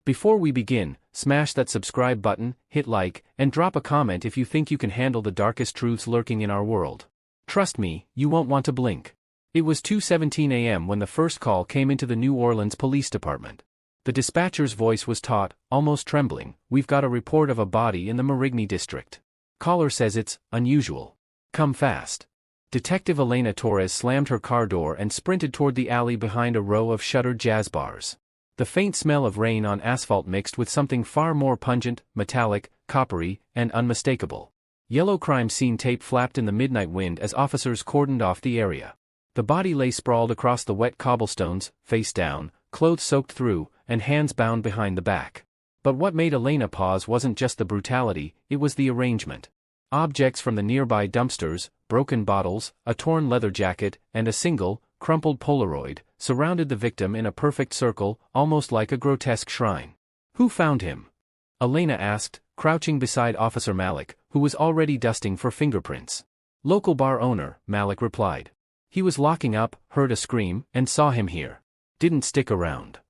Before we begin, smash that subscribe button, hit like, and drop a comment if you think you can handle the darkest truths lurking in our world. Trust me, you won't want to blink. It was 2:17 a.m. when the first call came into the New Orleans Police Department. The dispatcher's voice was taut, almost trembling. "We've got a report of a body in the Marigny district. Caller says it's unusual. Come fast." Detective Elena Torres slammed her car door and sprinted toward the alley behind a row of shuttered jazz bars. The faint smell of rain on asphalt mixed with something far more pungent, metallic, coppery, and unmistakable. Yellow crime scene tape flapped in the midnight wind as officers cordoned off the area. The body lay sprawled across the wet cobblestones, face down, clothes soaked through, and hands bound behind the back. But what made Elena pause wasn't just the brutality, it was the arrangement. Objects from the nearby dumpsters, broken bottles, a torn leather jacket, and a single, crumpled Polaroid, surrounded the victim in a perfect circle, almost like a grotesque shrine. "Who found him?" Elena asked, crouching beside Officer Malik, who was already dusting for fingerprints. "Local bar owner," Malik replied. "He was locking up, heard a scream, and saw him here. Didn't stick around."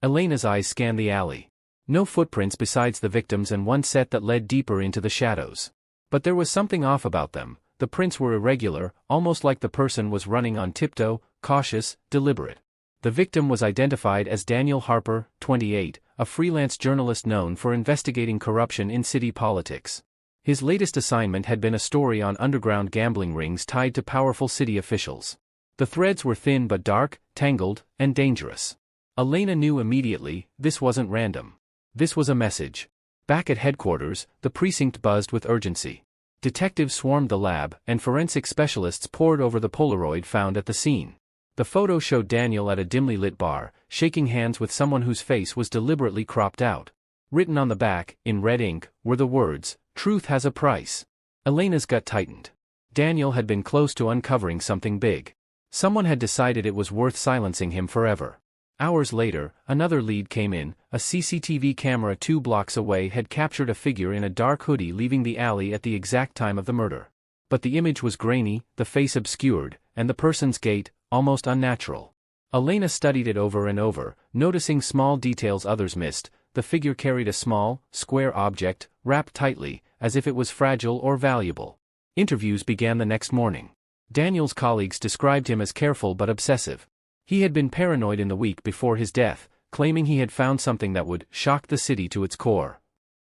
Elena's eyes scanned the alley. No footprints besides the victim's and one set that led deeper into the shadows. But there was something off about them. The prints were irregular, almost like the person was running on tiptoe, cautious, deliberate. The victim was identified as Daniel Harper, 28, a freelance journalist known for investigating corruption in city politics. His latest assignment had been a story on underground gambling rings tied to powerful city officials. The threads were thin but dark, tangled, and dangerous. Elena knew immediately, this wasn't random. This was a message. Back at headquarters, the precinct buzzed with urgency. Detectives swarmed the lab, and forensic specialists pored over the Polaroid found at the scene. The photo showed Daniel at a dimly lit bar, shaking hands with someone whose face was deliberately cropped out. Written on the back, in red ink, were the words, "Truth has a price." Elena's gut tightened. Daniel had been close to uncovering something big. Someone had decided it was worth silencing him forever. Hours later, another lead came in. A CCTV camera 2 blocks away had captured a figure in a dark hoodie leaving the alley at the exact time of the murder. But the image was grainy, the face obscured, and the person's gait, almost unnatural. Elena studied it over and over, noticing small details others missed. The figure carried a small, square object, wrapped tightly, as if it was fragile or valuable. Interviews began the next morning. Daniel's colleagues described him as careful but obsessive. He had been paranoid in the week before his death, claiming he had found something that would shock the city to its core.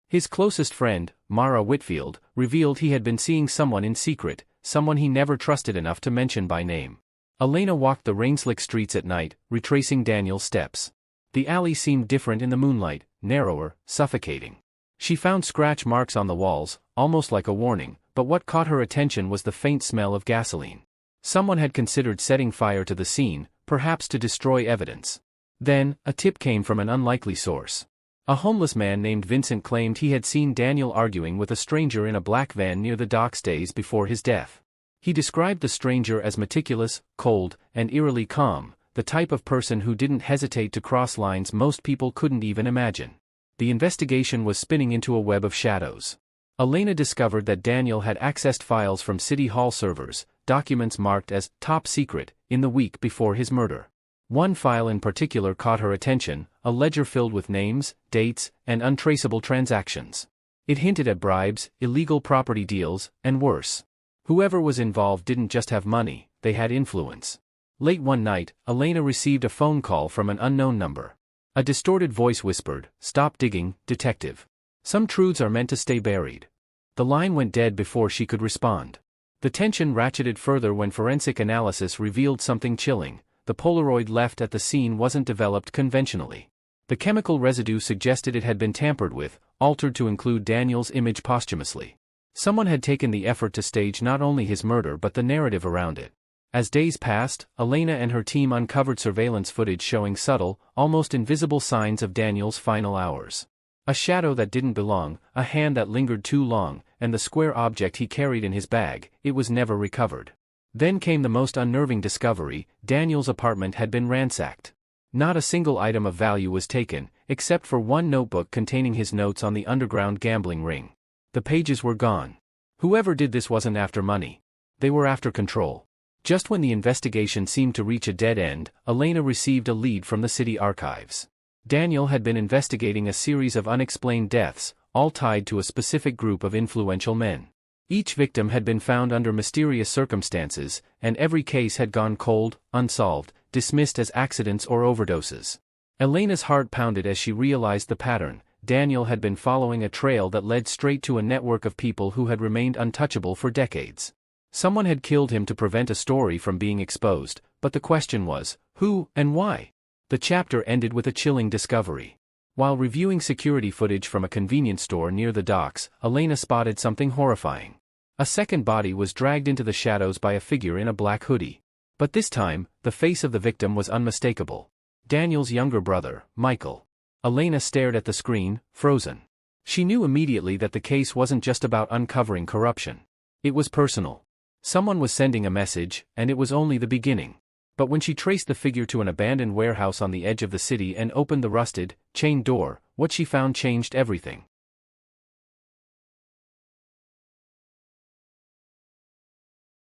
His closest friend, Mara Whitfield, revealed he had been seeing someone in secret, someone he never trusted enough to mention by name. Elena walked the rain-slick streets at night, retracing Daniel's steps. The alley seemed different in the moonlight, narrower, suffocating. She found scratch marks on the walls, almost like a warning, but what caught her attention was the faint smell of gasoline. Someone had considered setting fire to the scene, perhaps to destroy evidence. Then, a tip came from an unlikely source. A homeless man named Vincent claimed he had seen Daniel arguing with a stranger in a black van near the docks days before his death. He described the stranger as meticulous, cold, and eerily calm, the type of person who didn't hesitate to cross lines most people couldn't even imagine. The investigation was spinning into a web of shadows. Elena discovered that Daniel had accessed files from City Hall servers, documents marked as top secret, in the week before his murder. One file in particular caught her attention, a ledger filled with names, dates, and untraceable transactions. It hinted at bribes, illegal property deals, and worse. Whoever was involved didn't just have money, they had influence. Late one night, Elena received a phone call from an unknown number. A distorted voice whispered, "Stop digging, detective. Some truths are meant to stay buried." The line went dead before she could respond. The tension ratcheted further when forensic analysis revealed something chilling. The Polaroid left at the scene wasn't developed conventionally. The chemical residue suggested it had been tampered with, altered to include Daniel's image posthumously. Someone had taken the effort to stage not only his murder but the narrative around it. As days passed, Elena and her team uncovered surveillance footage showing subtle, almost invisible signs of Daniel's final hours. A shadow that didn't belong, a hand that lingered too long, and the square object he carried in his bag. It was never recovered. Then came the most unnerving discovery: Daniel's apartment had been ransacked. Not a single item of value was taken, except for one notebook containing his notes on the underground gambling ring. The pages were gone. Whoever did this wasn't after money. They were after control. Just when the investigation seemed to reach a dead end, Elena received a lead from the city archives. Daniel had been investigating a series of unexplained deaths, all tied to a specific group of influential men. Each victim had been found under mysterious circumstances, and every case had gone cold, unsolved, dismissed as accidents or overdoses. Elena's heart pounded as she realized the pattern. Daniel had been following a trail that led straight to a network of people who had remained untouchable for decades. Someone had killed him to prevent a story from being exposed, but the question was, who and why? The chapter ended with a chilling discovery. While reviewing security footage from a convenience store near the docks, Elena spotted something horrifying. A second body was dragged into the shadows by a figure in a black hoodie. But this time, the face of the victim was unmistakable. Daniel's younger brother, Michael. Elena stared at the screen, frozen. She knew immediately that the case wasn't just about uncovering corruption. It was personal. Someone was sending a message, and it was only the beginning. But when she traced the figure to an abandoned warehouse on the edge of the city and opened the rusted, chained door, what she found changed everything.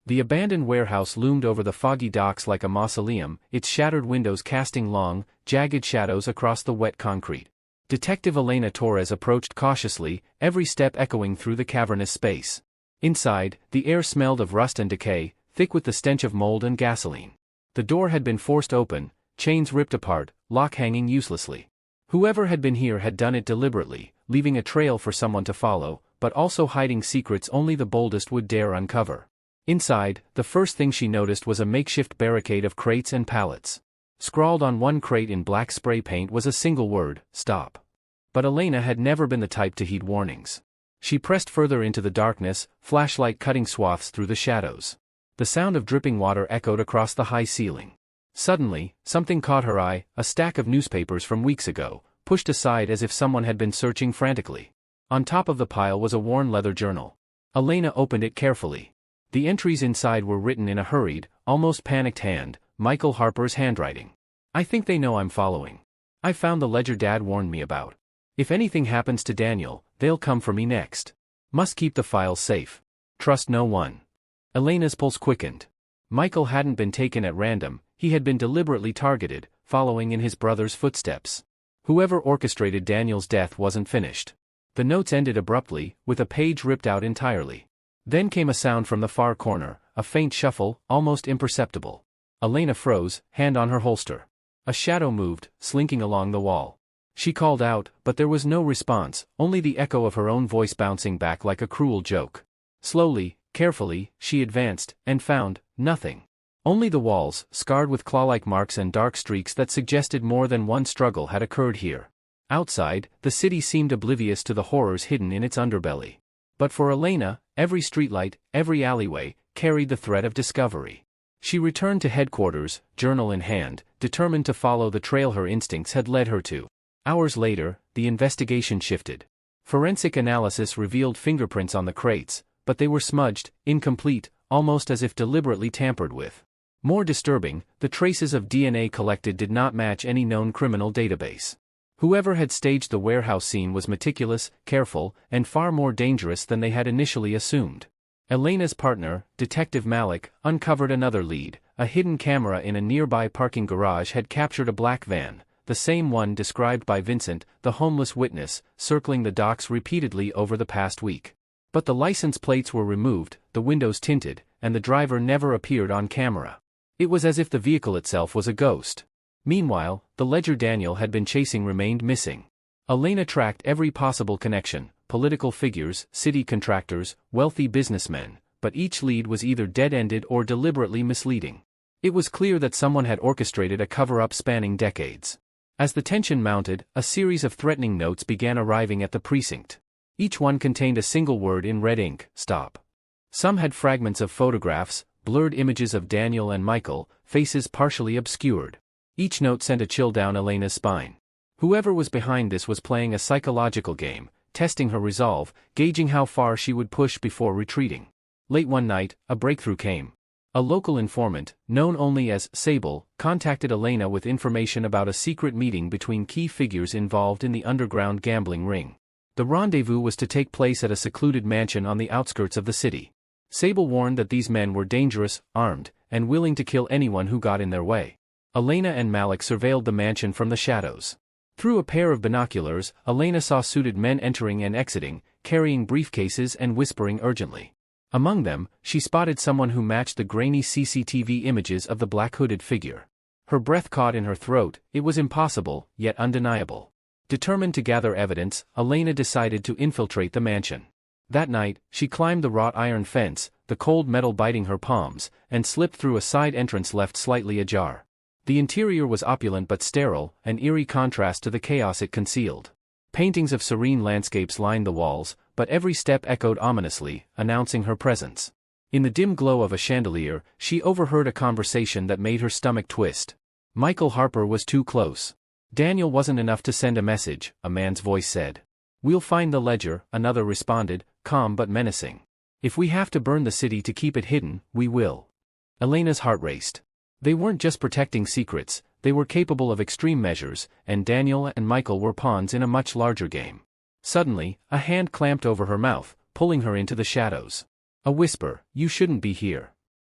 The abandoned warehouse loomed over the foggy docks like a mausoleum, its shattered windows casting long, jagged shadows across the wet concrete. Detective Elena Torres approached cautiously, every step echoing through the cavernous space. Inside, the air smelled of rust and decay, thick with the stench of mold and gasoline. The door had been forced open, chains ripped apart, lock hanging uselessly. Whoever had been here had done it deliberately, leaving a trail for someone to follow, but also hiding secrets only the boldest would dare uncover. Inside, the first thing she noticed was a makeshift barricade of crates and pallets. Scrawled on one crate in black spray paint was a single word, stop. But Elena had never been the type to heed warnings. She pressed further into the darkness, flashlight cutting swaths through the shadows. The sound of dripping water echoed across the high ceiling. Suddenly, something caught her eye, a stack of newspapers from weeks ago, pushed aside as if someone had been searching frantically. On top of the pile was a worn leather journal. Elena opened it carefully. The entries inside were written in a hurried, almost panicked hand, Michael Harper's handwriting. I think they know I'm following. I found the ledger Dad warned me about. If anything happens to Daniel, they'll come for me next. Must keep the files safe. Trust no one. Elena's pulse quickened. Michael hadn't been taken at random, he had been deliberately targeted, following in his brother's footsteps. Whoever orchestrated Daniel's death wasn't finished. The notes ended abruptly, with a page ripped out entirely. Then came a sound from the far corner, a faint shuffle, almost imperceptible. Elena froze, hand on her holster. A shadow moved, slinking along the wall. She called out, but there was no response, only the echo of her own voice bouncing back like a cruel joke. Slowly, carefully, she advanced, and found nothing. Only the walls, scarred with claw-like marks and dark streaks that suggested more than one struggle had occurred here. Outside, the city seemed oblivious to the horrors hidden in its underbelly. But for Elena, every streetlight, every alleyway, carried the threat of discovery. She returned to headquarters, journal in hand, determined to follow the trail her instincts had led her to. Hours later, the investigation shifted. Forensic analysis revealed fingerprints on the crates, but they were smudged, incomplete, almost as if deliberately tampered with. More disturbing, the traces of DNA collected did not match any known criminal database. Whoever had staged the warehouse scene was meticulous, careful, and far more dangerous than they had initially assumed. Elena's partner, Detective Malik, uncovered another lead. A hidden camera in a nearby parking garage had captured a black van, the same one described by Vincent, the homeless witness, circling the docks repeatedly over the past week. But the license plates were removed, the windows tinted, and the driver never appeared on camera. It was as if the vehicle itself was a ghost. Meanwhile, the ledger Daniel had been chasing remained missing. Elena tracked every possible connection, political figures, city contractors, wealthy businessmen, but each lead was either dead-ended or deliberately misleading. It was clear that someone had orchestrated a cover-up spanning decades. As the tension mounted, a series of threatening notes began arriving at the precinct. Each one contained a single word in red ink, stop. Some had fragments of photographs, blurred images of Daniel and Michael, faces partially obscured. Each note sent a chill down Elena's spine. Whoever was behind this was playing a psychological game, testing her resolve, gauging how far she would push before retreating. Late one night, a breakthrough came. A local informant, known only as Sable, contacted Elena with information about a secret meeting between key figures involved in the underground gambling ring. The rendezvous was to take place at a secluded mansion on the outskirts of the city. Sable warned that these men were dangerous, armed, and willing to kill anyone who got in their way. Elena and Malik surveilled the mansion from the shadows. Through a pair of binoculars, Elena saw suited men entering and exiting, carrying briefcases and whispering urgently. Among them, she spotted someone who matched the grainy CCTV images of the black-hooded figure. Her breath caught in her throat. It was impossible, yet undeniable. Determined to gather evidence, Elena decided to infiltrate the mansion. That night, she climbed the wrought iron fence, the cold metal biting her palms, and slipped through a side entrance left slightly ajar. The interior was opulent but sterile, an eerie contrast to the chaos it concealed. Paintings of serene landscapes lined the walls, but every step echoed ominously, announcing her presence. In the dim glow of a chandelier, she overheard a conversation that made her stomach twist. Michael Harper was too close. Daniel wasn't enough to send a message, a man's voice said. We'll find the ledger, another responded, calm but menacing. If we have to burn the city to keep it hidden, we will. Elena's heart raced. They weren't just protecting secrets, they were capable of extreme measures, and Daniel and Michael were pawns in a much larger game. Suddenly, a hand clamped over her mouth, pulling her into the shadows. A whisper, "You shouldn't be here."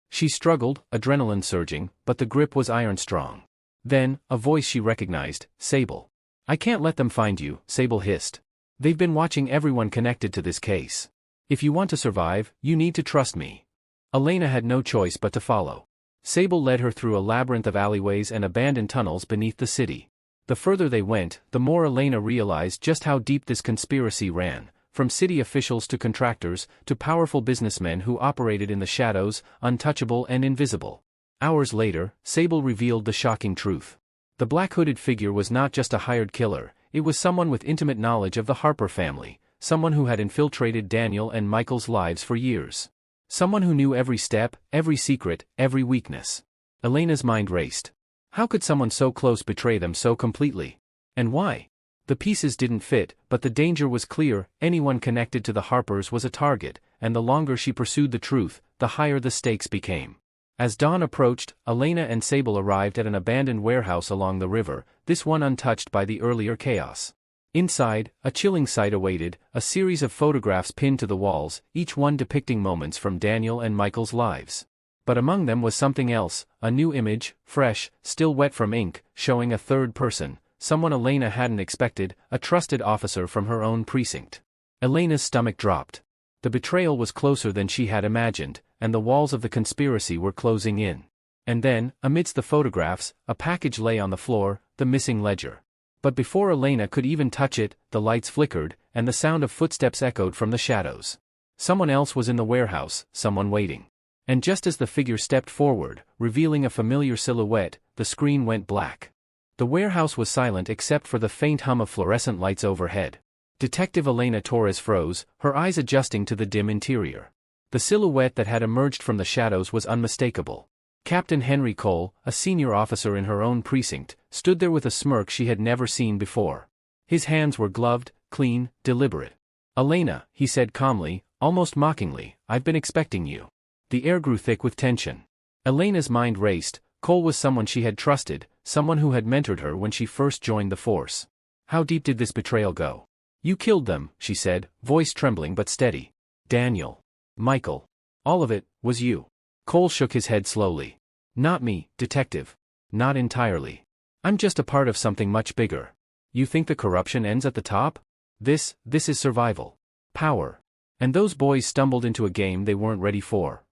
She struggled, adrenaline surging, but the grip was iron-strong. Then, a voice she recognized, Sable. "I can't let them find you," Sable hissed. "They've been watching everyone connected to this case. If you want to survive, you need to trust me." Elena had no choice but to follow. Sable led her through a labyrinth of alleyways and abandoned tunnels beneath the city. The further they went, the more Elena realized just how deep this conspiracy ran, from city officials to contractors, to powerful businessmen who operated in the shadows, untouchable and invisible. Hours later, Sable revealed the shocking truth. The black-hooded figure was not just a hired killer, it was someone with intimate knowledge of the Harper family, someone who had infiltrated Daniel and Michael's lives for years. Someone who knew every step, every secret, every weakness. Elena's mind raced. How could someone so close betray them so completely? And why? The pieces didn't fit, but the danger was clear. Anyone connected to the Harpers was a target, and the longer she pursued the truth, the higher the stakes became. As dawn approached, Elena and Sable arrived at an abandoned warehouse along the river, this one untouched by the earlier chaos. Inside, a chilling sight awaited, a series of photographs pinned to the walls, each one depicting moments from Daniel and Michael's lives. But among them was something else, a new image, fresh, still wet from ink, showing a third person, someone Elena hadn't expected, a trusted officer from her own precinct. Elena's stomach dropped. The betrayal was closer than she had imagined, and the walls of the conspiracy were closing in. And then, amidst the photographs, a package lay on the floor, the missing ledger. But before Elena could even touch it, the lights flickered, and the sound of footsteps echoed from the shadows. Someone else was in the warehouse, someone waiting. And just as the figure stepped forward, revealing a familiar silhouette, the screen went black. The warehouse was silent except for the faint hum of fluorescent lights overhead. Detective Elena Torres froze, her eyes adjusting to the dim interior. The silhouette that had emerged from the shadows was unmistakable. Captain Henry Cole, a senior officer in her own precinct, stood there with a smirk she had never seen before. His hands were gloved, clean, deliberate. "Elena," he said calmly, almost mockingly, "I've been expecting you." The air grew thick with tension. Elena's mind raced. Cole was someone she had trusted, someone who had mentored her when she first joined the force. How deep did this betrayal go? "You killed them," she said, voice trembling but steady. "Daniel. Michael. All of it, was you." Cole shook his head slowly. "Not me, detective. Not entirely. I'm just a part of something much bigger. You think the corruption ends at the top? This is survival. Power. And those boys stumbled into a game they weren't ready for."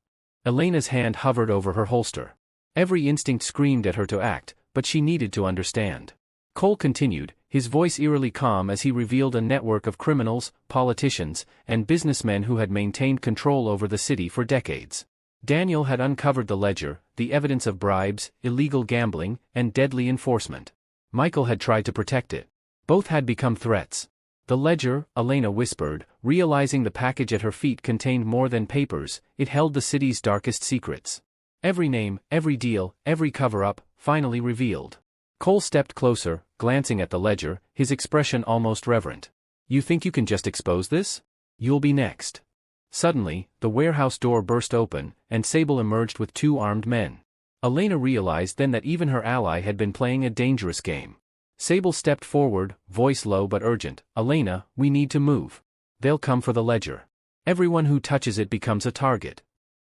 Elena's hand hovered over her holster. Every instinct screamed at her to act, but she needed to understand. Cole continued, his voice eerily calm as he revealed a network of criminals, politicians, and businessmen who had maintained control over the city for decades. Daniel had uncovered the ledger, the evidence of bribes, illegal gambling, and deadly enforcement. Michael had tried to protect it. Both had become threats. The ledger, Elena whispered, realizing the package at her feet contained more than papers, it held the city's darkest secrets. Every name, every deal, every cover-up, finally revealed. Cole stepped closer, glancing at the ledger, his expression almost reverent. "You think you can just expose this? You'll be next." Suddenly, the warehouse door burst open, and Sable emerged with two armed men. Elena realized then that even her ally had been playing a dangerous game. Sable stepped forward, voice low but urgent. "Elena, we need to move. They'll come for the ledger. Everyone who touches it becomes a target."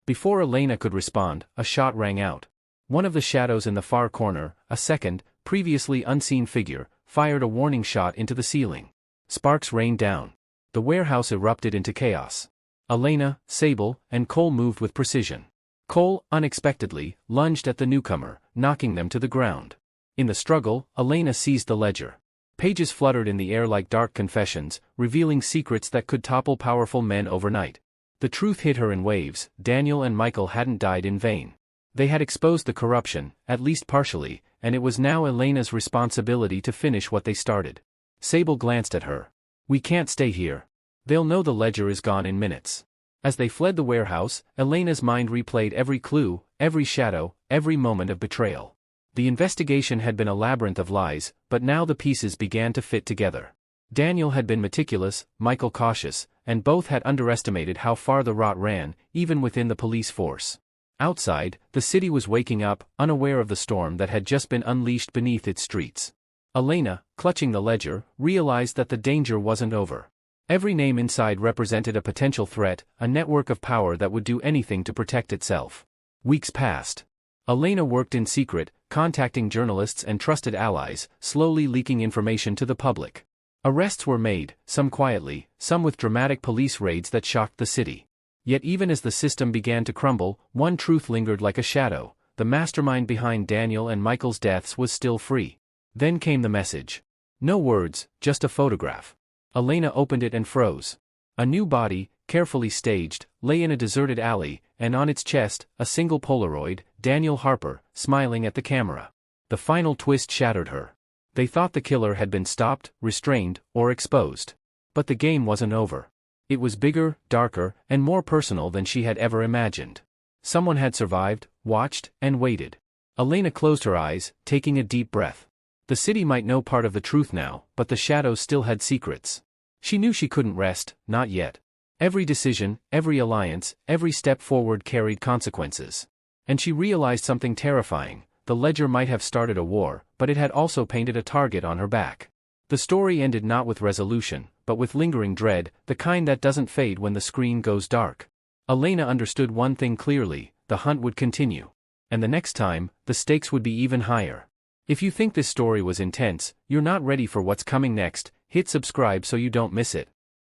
Before Elena could respond, a shot rang out. One of the shadows in the far corner, a second, previously unseen figure, fired a warning shot into the ceiling. Sparks rained down. The warehouse erupted into chaos. Elena, Sable, and Cole moved with precision. Cole, unexpectedly, lunged at the newcomer, knocking them to the ground. In the struggle, Elena seized the ledger. Pages fluttered in the air like dark confessions, revealing secrets that could topple powerful men overnight. The truth hit her in waves. Daniel and Michael hadn't died in vain. They had exposed the corruption, at least partially, and it was now Elena's responsibility to finish what they started. Sable glanced at her. "We can't stay here. They'll know the ledger is gone in minutes." As they fled the warehouse, Elena's mind replayed every clue, every shadow, every moment of betrayal. The investigation had been a labyrinth of lies, but now the pieces began to fit together. Daniel had been meticulous, Michael cautious, and both had underestimated how far the rot ran, even within the police force. Outside, the city was waking up, unaware of the storm that had just been unleashed beneath its streets. Elena, clutching the ledger, realized that the danger wasn't over. Every name inside represented a potential threat, a network of power that would do anything to protect itself. Weeks passed. Elena worked in secret, contacting journalists and trusted allies, slowly leaking information to the public. Arrests were made, some quietly, some with dramatic police raids that shocked the city. Yet even as the system began to crumble, one truth lingered like a shadow: the mastermind behind Daniel and Michael's deaths was still free. Then came the message. No words, just a photograph. Elena opened it and froze. A new body, carefully staged, lay in a deserted alley, and on its chest, a single Polaroid, Daniel Harper, smiling at the camera. The final twist shattered her. They thought the killer had been stopped, restrained, or exposed. But the game wasn't over. It was bigger, darker, and more personal than she had ever imagined. Someone had survived, watched, and waited. Elena closed her eyes, taking a deep breath. The city might know part of the truth now, but the shadows still had secrets. She knew she couldn't rest, not yet. Every decision, every alliance, every step forward carried consequences. And she realized something terrifying: the ledger might have started a war, but it had also painted a target on her back. The story ended not with resolution, but with lingering dread, the kind that doesn't fade when the screen goes dark. Elena understood one thing clearly: the hunt would continue. And the next time, the stakes would be even higher. If you think this story was intense, you're not ready for what's coming next. Hit subscribe so you don't miss it.